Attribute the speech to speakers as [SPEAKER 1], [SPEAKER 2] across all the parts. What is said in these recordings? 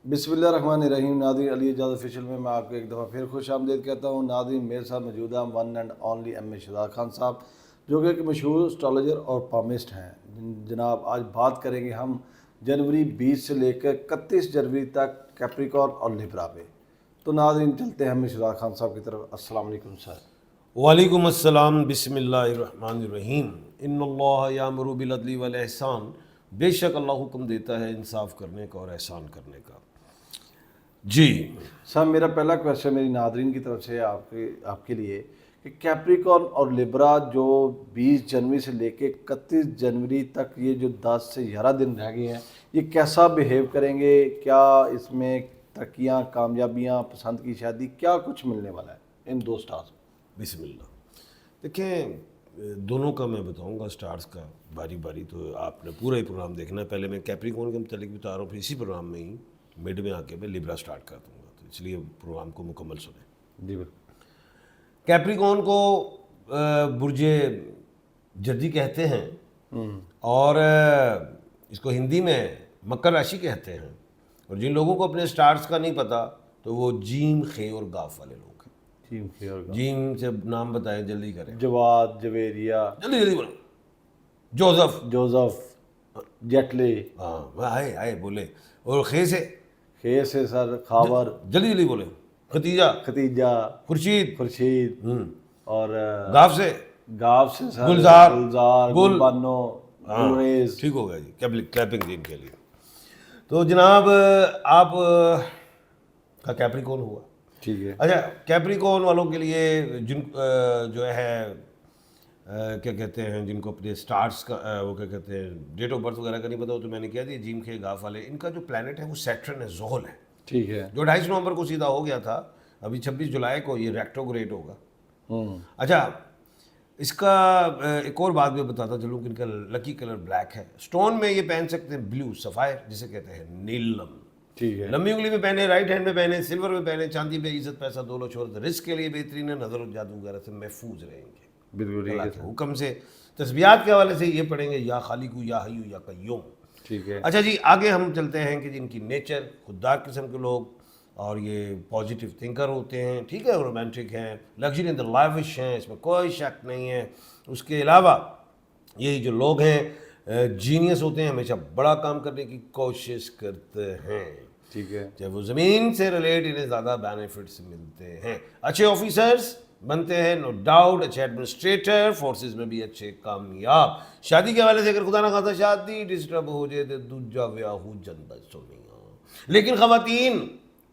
[SPEAKER 1] बिस्मिल्लाहिर्रहमानिर्रहीम। नाज़रीन, अली एजाज ऑफिशियल में मैं आपको एक दफ़ा फिर खुश आमदीद कहता हूँ। नाज़रीन, मेरे साथ मौजूद हैं one and only M A Shahzad Khan साहब, जो कि एक मशहूर एस्ट्रोलॉजर और पामिस्ट हैं। जनाब, आज बात करेंगे हम जनवरी 20 से लेकर 31 जनवरी तक कैप्रिकॉर्न और लिब्रा पे। तो नाज़रीन, चलते हैं हम शहजाद खान साहब की तरफ। अस्सलाम वालेकुम सर।
[SPEAKER 2] वालेकुम अस्सलाम। बिस्मिल्लाहिर्रहमानिर्रहीम। इन्नल्लाह यामुरु बिल अदली वल ihsan। बेशक अल्लाह हुक्म देता है इंसाफ करने का और एहसान करने का। जी
[SPEAKER 1] सर, मेरा पहला क्वेश्चन मेरी नादरीन की तरफ से आपके लिए कि कैप्रिकॉर्न और लिब्रा जो 20 जनवरी से लेके 31 जनवरी तक ये जो 10 से 11 दिन रह गए हैं, ये कैसा बिहेव करेंगे? क्या इसमें तरक्कियाँ, कामयाबियाँ, पसंद की शादी, क्या कुछ मिलने वाला है इन दो स्टार्स में?
[SPEAKER 2] बिस्मिल्लाह। देखें, दोनों का मैं बताऊंगा स्टार्स का बारी बारी, तो आपने पूरा ही प्रोग्राम देखना है। पहले मैं कैप्रिकॉर्न के मतलब बता रहा हूँ, फिर इसी प्रोग्राम में ही मिड में आके मैं लिब्रा स्टार्ट कर दूँगा, तो इसलिए प्रोग्राम को मुकम्मल सुने।
[SPEAKER 1] जी बिल्कुल।
[SPEAKER 2] कैप्रिकॉर्न को बुर्जे जद्दी कहते हैं और इसको हिंदी में मकर राशि कहते हैं। और जिन लोगों को अपने स्टार्स का नहीं पता तो वो जीम, खे और गाफ वाले लोग हैं। जीम से नाम बताएं, जल्दी करें।
[SPEAKER 1] जवाद, जवेरिया,
[SPEAKER 2] जल्दी जल्दी बोलो। जोसेफ,
[SPEAKER 1] जेटले।
[SPEAKER 2] हाँ आए बोले। और खे
[SPEAKER 1] से सर खावर,
[SPEAKER 2] जल्दी जल्दी बोले।
[SPEAKER 1] खतीजा, खुर्शीद और गाफ से सर
[SPEAKER 2] गुलजार,
[SPEAKER 1] गुलबानो, गुलरेज।
[SPEAKER 2] ठीक हो गया जी, क्लैपिंग जी इनके लिए। तो जनाब, आप का कैप्रिकॉर्न हुआ,
[SPEAKER 1] ठीक है।
[SPEAKER 2] अच्छा, कैप्रिकॉर्न वालों के लिए जिन जो है क्या कहते हैं, जिनको अपने स्टार्स का वो क्या कहते हैं, डेट ऑफ बर्थ वगैरह का नहीं पता हो, तो मैंने कह दिया जीम, खे, गाफ वाले, इनका जो प्लैनेट है वो सैटर्न है, ज़ोहल है,
[SPEAKER 1] ठीक है,
[SPEAKER 2] जो 28 नवंबर को सीधा हो गया था। अभी 26 जुलाई को ये रेट्रोग्रेड होगा। अच्छा, इसका एक और बात मैं बताता चलूँ कि इनका लकी कलर ब्लैक है। स्टोन में ये पहन सकते हैं ब्लू सफ़ायर, जिसे कहते हैं नीलम,
[SPEAKER 1] ठीक है।
[SPEAKER 2] लंबी उंगली में पहने, राइट हैंड में पहने, सिल्वर में पहने, चांदी पे इज्जत, पैसा, दौलत, शोहरत, रिस्क के लिए बेहतरीन है, नजर और जादू वगैरह से महफूज रहेंगे
[SPEAKER 1] बिल्कुल ठीक है।
[SPEAKER 2] हुक्म से। तस्बीहात के हवाले से ये पढ़ेंगे, या खालिकू या हय्यू या कय्यूम,
[SPEAKER 1] ठीक है।
[SPEAKER 2] अच्छा जी, आगे हम चलते हैं कि जिनकी नेचर खुददार किस्म के लोग, और ये पॉजिटिव थिंकर होते हैं, ठीक है, रोमांटिक हैं, लग्जरी इन द लाविश हैं, इसमें कोई शक नहीं है। उसके अलावा यही जो लोग हैं जीनियस होते हैं, हमेशा बड़ा काम करने की कोशिश करते हैं,
[SPEAKER 1] ठीक है।
[SPEAKER 2] जब वो ज़मीन से रिलेट, इन्हें ज़्यादा बेनिफिट्स मिलते हैं, अच्छे ऑफिसर्स बनते हैं, नो डाउट, अच्छे एडमिनिस्ट्रेटर, फोर्सेस में भी अच्छे कामयाब। शादी के हवाले से अगर खुदा ना खासा शादी डिस्टर्ब हो जाए तो दूजा ब्याह हो ਜਾਂਦਾ सोनिया, लेकिन खवातीन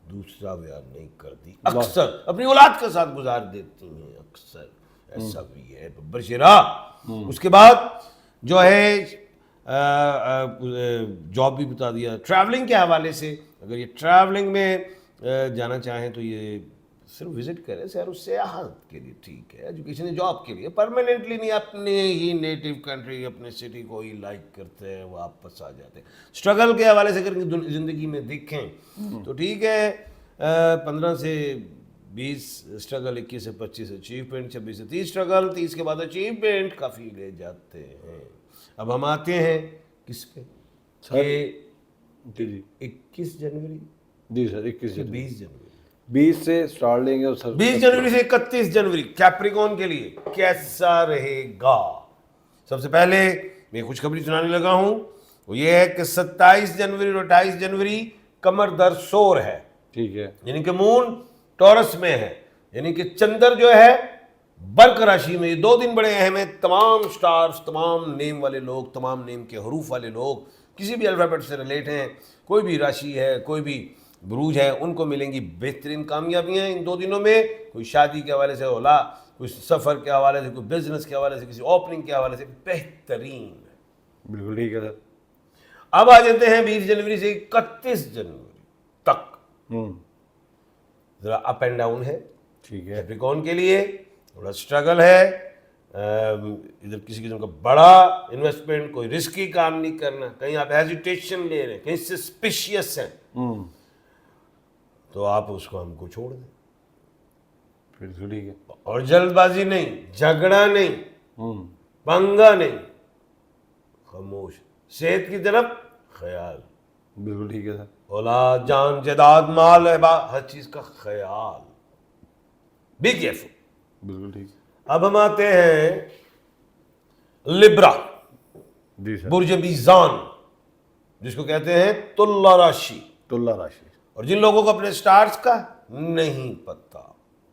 [SPEAKER 2] दूसरा ब्याह नहीं करती, अक्सर अपनी औलाद के साथ गुजार देती हैं, अक्सर ऐसा भी है बशरा। उसके बाद जो है जॉब भी बता दिया। ट्रैवलिंग के हवाले से अगर ये ट्रैवलिंग में जाना चाहें तो ये सिर्फ विजिट करें, सैर और सियाहत के लिए ठीक है, एजुकेशन जॉब के लिए, परमानेंटली नहीं, अपने ही नेटिव कंट्री, अपने सिटी को ही लाइक करते हैं, वापस आ जाते हैं। स्ट्रगल के हवाले से अगर ज़िंदगी में देखें तो ठीक है, 15 से 20 स्ट्रगल, 21 से 25 अचीवमेंट, 26 से 30 स्ट्रगल, 30 के बाद अचीवमेंट काफ़ी ले जाते हैं। अब हम आते हैं किस पे, 21 जनवरी,
[SPEAKER 1] जी सर, 21
[SPEAKER 2] से 20 जनवरी,
[SPEAKER 1] 20 से स्टार्ट लेंगे और सर
[SPEAKER 2] 20 जनवरी से 31 जनवरी कैप्रिकॉर्न के लिए कैसा रहेगा? सबसे पहले मैं खुशखबरी सुनाने लगा हूं, वो ये है कि 27 जनवरी और 28 जनवरी कमर दर सोर है,
[SPEAKER 1] ठीक है,
[SPEAKER 2] यानी कि मून टॉरस में है, यानी कि चंद्र जो है बर्क राशि में। ये 2 दिन बड़े अहम है। तमाम स्टार्स, तमाम नेम वाले लोग, तमाम नेम के हरूफ वाले लोग, किसी भी अल्फ़ाबेट से रिलेट हैं, कोई भी राशि है, कोई भी बुरूज है, उनको मिलेंगी बेहतरीन कामयाबियाँ इन 2 दिनों में। कोई शादी के हवाले से होला, कोई सफ़र के हवाले से, कोई बिजनेस के हवाले से, किसी ओपनिंग के हवाले से बेहतरीन।
[SPEAKER 1] बिल्कुल ठीक है सर।
[SPEAKER 2] अब आ जाते हैं 20 जनवरी से 31 जनवरी तक, ज़रा अप एंड डाउन है,
[SPEAKER 1] ठीक है।
[SPEAKER 2] कैप्रिकॉर्न के लिए थोड़ा स्ट्रगल है, इधर किसी किस्म का बड़ा इन्वेस्टमेंट, कोई रिस्की काम नहीं करना, कहीं आप हेजिटेशन ले रहे हैं, कहीं सस्पिशियस हैं, तो आप उसको हमको छोड़ दें,
[SPEAKER 1] फिर ठीक है।
[SPEAKER 2] और जल्दबाजी नहीं, झगड़ा नहीं, पंगा नहीं, खामोश, सेहत की तरफ ख्याल,
[SPEAKER 1] بالکل ٹھیک ہے سر.
[SPEAKER 2] اولاد جان جداد مال ہر چیز کا خیال. Be careful.
[SPEAKER 1] بالکل ٹھیک.
[SPEAKER 2] اب ہم آتے ہیں لبرا،
[SPEAKER 1] جی سر.
[SPEAKER 2] برج میزان، جس کو کہتے ہیں تلا راشی.
[SPEAKER 1] تلا راشی.
[SPEAKER 2] اور جن لوگوں کو اپنے سٹارز کا نہیں پتا،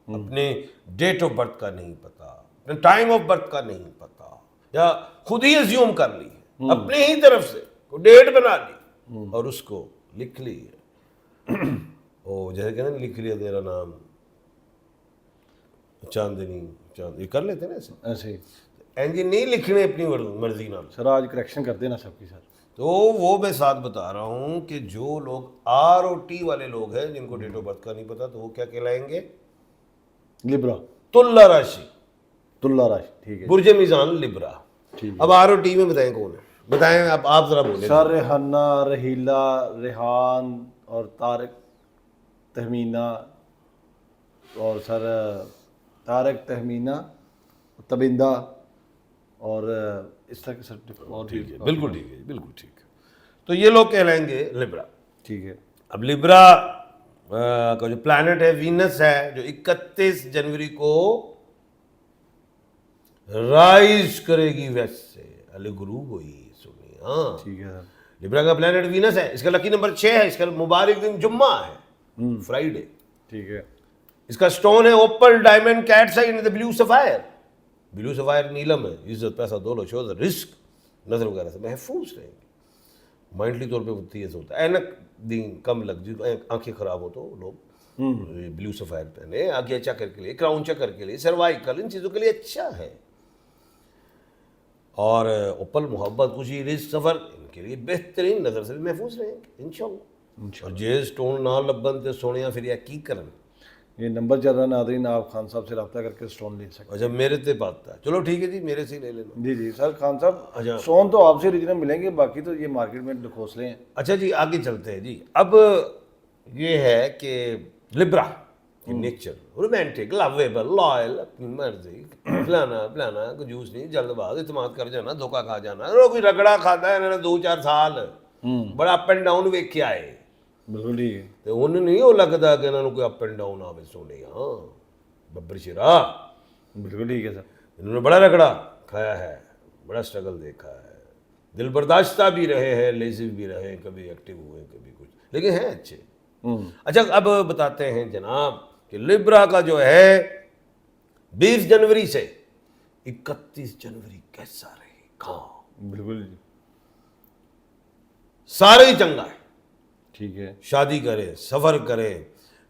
[SPEAKER 2] اپنے ڈیٹ آف برتھ کا نہیں پتا، اپنے ٹائم آف برتھ کا نہیں پتا، یا خود ہی ازیوم کر لی اپنی ہی طرف سے کوئی ڈیٹ بنا لی اور اس کو لکھ لی. او جیسے کہتے ہیں لکھ لیا تیرا نام چاندنی چاند، یہ کر لیتے ہیں نا ایسے.
[SPEAKER 1] ایسے ہی
[SPEAKER 2] اینجی نہیں لکھنے اپنی مرضی نام.
[SPEAKER 1] سر آج کریکشن کر دینا سب کی سر.
[SPEAKER 2] تو وہ میں ساتھ بتا رہا ہوں کہ جو لوگ آر او ٹی والے لوگ ہیں جن کو ڈیٹ آف برتھ کا نہیں پتا تو وہ کیا کہلائیں گے؟
[SPEAKER 1] لبرا.
[SPEAKER 2] تلا راشی.
[SPEAKER 1] تلا راشی ٹھیک ہے.
[SPEAKER 2] برج میزان لبرا. اب آر او ٹی میں بتائیں کون ہے؟ بتائیں آپ ذرا بولیں.
[SPEAKER 1] سر ریحانہ، رحیلہ، ریحان اور طارق تہمینہ، اور سر طارق تہمینہ، تبندہ، اور اس طرح کے سر اور
[SPEAKER 2] ٹھیک ہے، بالکل ٹھیک ہے، بالکل ٹھیک ہے. تو یہ لوگ کہلائیں گے لبرا.
[SPEAKER 1] ٹھیک ہے.
[SPEAKER 2] اب لبرا کا جو پلانٹ ہے وینس ہے، جو 31 جنوری کو رائز کرے گی ویسٹ سے، غروب ہوئی سنی. ہاں
[SPEAKER 1] ٹھیک ہے سر.
[SPEAKER 2] لبرا کا پلانٹ وینس ہے، اس کا لکی نمبر 6 ہے، اس کا مبارک دن جمعہ ہے، فرائیڈے.
[SPEAKER 1] ٹھیک ہے.
[SPEAKER 2] اس کا سٹون ہے اوپل ڈائمنڈ کیٹس ہے بلیو سفائر. بلیو سفائر نیلم ہے. عزت، پیسہ، دولت، شہرت، رزق، نظر وغیرہ سے محفوظ رہیں گے. مائنڈلی طور پہ تیز ہوتا ہے. اینک دین کم لگ جی، آنکھیں خراب ہو تو لوگ بلیو سفائر پہنے. آگے چکر کے لیے، کراؤن چکر کے لیے، سروائکل، ان چیزوں کے لیے اچھا ہے. اور اوپل محبت، خوشی، رزق، سفر، ان کے لیے بہترین، نظر سے بھی محفوظ رہیں گے انشاءاللہ. اور جے سٹون نہ لبن تے سونیا پھر کی کرن.
[SPEAKER 1] یہ نمبر چل رہا ہے ناظرین، آپ خان صاحب سے رابطہ کر کے سٹون لے سکتے ہیں.
[SPEAKER 2] اچھا میرے تے بات ہے، چلو ٹھیک ہے جی، میرے سے لے لینا.
[SPEAKER 1] جی جی سر. خان صاحب سٹون تو آپ سے اوریجنل ملیں گے، باقی تو یہ مارکیٹ میں کھوسلے ہیں.
[SPEAKER 2] اچھا جی آگے چلتے ہیں جی. اب یہ ہے کہ لبرا کی نیچر رومانٹک، لویبل، لائل، اپنی مرضی، پلانا کنجوس نہیں، جلد باز، اعتماد کر جانا، دھوکہ کھا جانا. کوئی رگڑا کھاتا ہے انہوں نے 2-4 سال بڑا اپ اینڈ ڈاؤن ویک کے آئے.
[SPEAKER 1] بالکل ٹھیک ہے.
[SPEAKER 2] تو انہوں نہیں وہ لگتا کہ انہوں نے کوئی اپ اینڈ ڈاؤن آوے سونے. ہاں ببر شیرا
[SPEAKER 1] بالکل ٹھیک ہے سر.
[SPEAKER 2] انہوں نے بڑا رگڑا کھایا ہے، بڑا اسٹرگل دیکھا ہے، دل برداشتہ بھی رہے ہیں، لیزی بھی رہے، کبھی ایکٹیو ہوئے، کبھی کچھ، لیکن ہیں اچھے. اچھا اب بتاتے ہیں جناب کہ لبرا کا جو ہے 20 جنوری سے 31 جنوری کیسا رہے گا.
[SPEAKER 1] بالکل
[SPEAKER 2] سارے ہی چنگا ہے.
[SPEAKER 1] ٹھیک ہے.
[SPEAKER 2] شادی کرے، سفر کرے،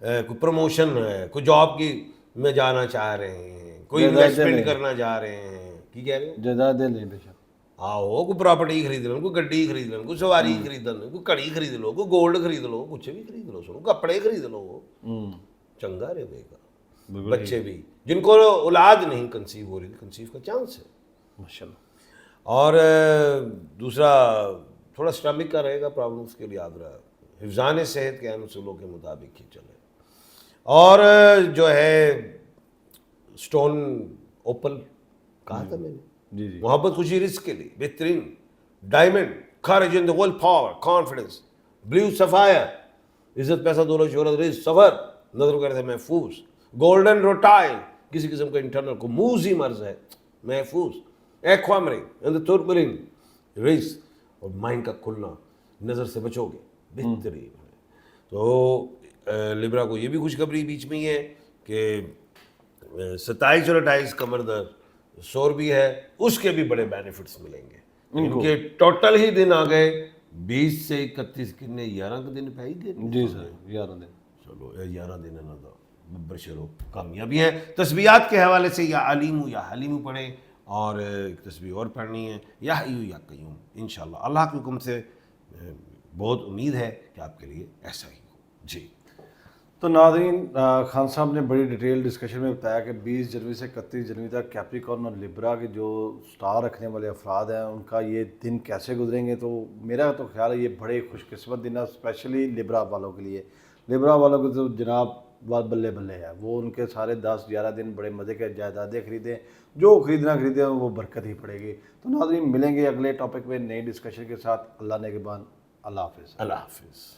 [SPEAKER 2] کوئی پروموشن ہے، کوئی جاب کی میں جانا چاہ رہے ہیں، کوئی انویسٹمنٹ کرنا چاہ رہے ہیں. کی کہہ رہے ہیں؟
[SPEAKER 1] جائیدادیں لیں بے شک.
[SPEAKER 2] آؤ کوئی پراپرٹی خرید لو، کوئی گڈی خرید لو، کوئی سواری خرید لو، کوئی کڑی خرید لو، کوئی گولڈ خرید لو، کچھ بھی خرید لو، سنو کپڑے خرید لو. چنگا رہے گا. بچے بھی جن کو اولاد نہیں کنسیو ہو رہی، کنسیو کا چانس ہے
[SPEAKER 1] ماشاءاللہ.
[SPEAKER 2] اور دوسرا تھوڑا اسٹمک کا رہے گا پرابلم، اس کے لیے یاد رہا حفظان صحت کے اصولوں کے مطابق ہی چلے. اور جو ہے سٹون اوپل کہا تھا میں نے،
[SPEAKER 1] جی جی.
[SPEAKER 2] محبت، خوشی، رزق کے لیے بہترین. Diamond, courage and will power, confidence. Blue sapphire, عزت، پیسہ، دولت، شہرت، رزق، سفر، نظر وغیرہ سے محفوظ. گولڈن روٹائل، کسی قسم کا انٹرنل کو موزی مرض ہے، محفوظ. ایکوامرین اینڈ توربلنگ، رزق اور مائنڈ کا کھلنا، نظر سے بچو گے، بہترین ہے. تو لبرا کو یہ بھی خوشخبری بیچ میں ہی ہے کہ 27 اور 28 کمر درد شور بھی ہے، اس کے بھی بڑے بینیفٹس ملیں گے. ان کے ٹوٹل ہی دن آ گئے 20 سے 31 کتنے 11 کے دن پہ ہی گئے.
[SPEAKER 1] جی سر 11 دن.
[SPEAKER 2] چلو 11 دن ہے نا تو ببر شروع کامیابی ہیں. تسبیحات کے حوالے سے یا علیم یا حلیم پڑھیں، اور ایک تسبیح اور پڑھنی ہے یا حیو یا قیوم. انشاءاللہ اللہ کے حکم سے بہت امید ہے کہ آپ کے لیے ایسا ہی ہو. جی
[SPEAKER 1] تو ناظرین خان صاحب نے بڑی ڈیٹیل ڈسکشن میں بتایا کہ 20 جنوری سے 31 جنوری تک کیپریکارن اور لبرا کے جو سٹار رکھنے والے افراد ہیں ان کا یہ دن کیسے گزریں گے. تو میرا تو خیال ہے یہ بڑے خوش قسمت دن ہے اسپیشلی لبرا والوں کے لیے. لبرا والوں کو تو جناب بلے بلے ہے، وہ ان کے سارے 10-11 دن بڑے مزے کے جائیدادیں خریدیں، جو خریدیں وہ برکت ہی پڑے گی. تو ناظرین ملیں گے اگلے ٹاپک میں نئی ڈسکشن کے ساتھ. اللہ نگہبان. اللہ حافظ.
[SPEAKER 2] اللہ حافظ.